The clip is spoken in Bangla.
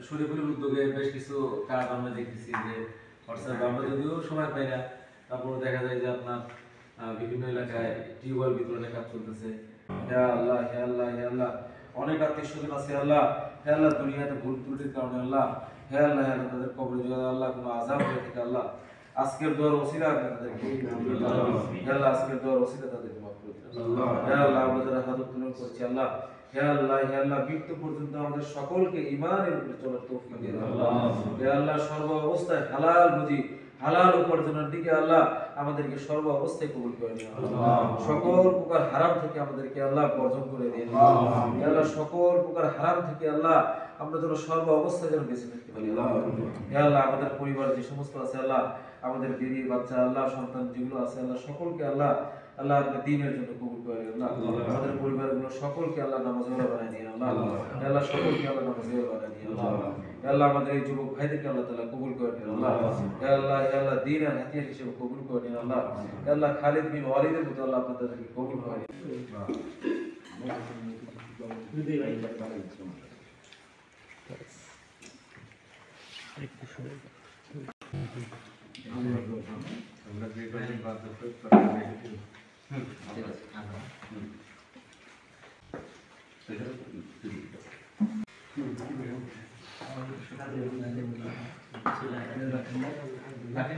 শরীফুলের উদ্যোগে বেশ কিছু কাজ আমরা দেখতেছি যে হোয়াটসঅ্যাপে আমরা যদিও সময় পাই না, তারপরে দেখা যায় যে আপনার বিভিন্ন এলাকায় টিউবওয়েল বিতরণের কাজ চলতেছে। হে আল্লাহ, হে আল্লাহ, হে আল্লাহ, অনেক আত্মীয় স্বজন আছে আল্লাহ, হে আল্লাহ, দুনিয়াতে ভুল ত্রুটির কারণে আল্লাহ, হে আল্লাহ, হে আল্লাহ, তাদের কবরে যদি আল্লাহ কোনো আযাব হয়ে থাকে আল্লাহ, আজকের দোয়ার ওসিলা আপনি তাদেরকে হে আল্লাহ, আজকের দোয়ার ওসিলা তাদেরকে মাফ করে দিন হে আল্লাহ। আমরা যারা হাত উত্তোলন করছি আল্লাহ, হে আল্লাহ, হে আল্লাহ, মৃত্যু পর্যন্ত আমাদের সকলকে ঈমানের উপরে চলার তৌফিক দিন আল্লাহ। হে আল্লাহ, সর্ব অবস্থায় হালাল রুজি হালাল উপার্জনের দিকে আল্লাহ আমাদেরকে সর্ব অবস্থায় কবুল করে নিন আল্লাহ। সকল প্রকার হারাম থেকে আমাদেরকে আল্লাহ বর্জন করে দিন হে আল্লাহ। সকল প্রকার হারাম থেকে আল্লাহ আমরা যেন সর্ব অবস্থায় যেন বেঁচে থাকতে পারি আল্লাহ। হে আল্লাহ, আমাদের পরিবার যে সমস্ত আছে আল্লাহ, আমাদের বিবি বাচ্চা আল্লাহ সন্তান যেগুলো আছে আল্লাহ, সকলকে আল্লাহ আল্লাহ আপনি দ্বীনের জন্য কবুল করে আল্লাহ। আমাদের পরিবারগুলো সকলকে আল্লাহ নামাজওয়ালা বানায় দিন আল্লাহ। হে আল্লাহ, সকলকে আল্লাহ নামাজওয়ালা বানায় দিন আল্লাহ। হে আল্লাহ, আমাদের এই যুবক ভাইদেরকে আল্লাহ তাআলা কবুল করে নিন আল্লাহ। হে আল্লাহ, হে আল্লাহ, দ্বীন আর হাতিয়ার হিসেবে কবুল করে নিন আল্লাহ। হে আল্লাহ, খালিদ বিন ওয়ালিদের মতো আল্লাহ আপনাদেরকে কবুল করে নিন। আমরা যে কয়েকদিন বাদ ঠিক আছে।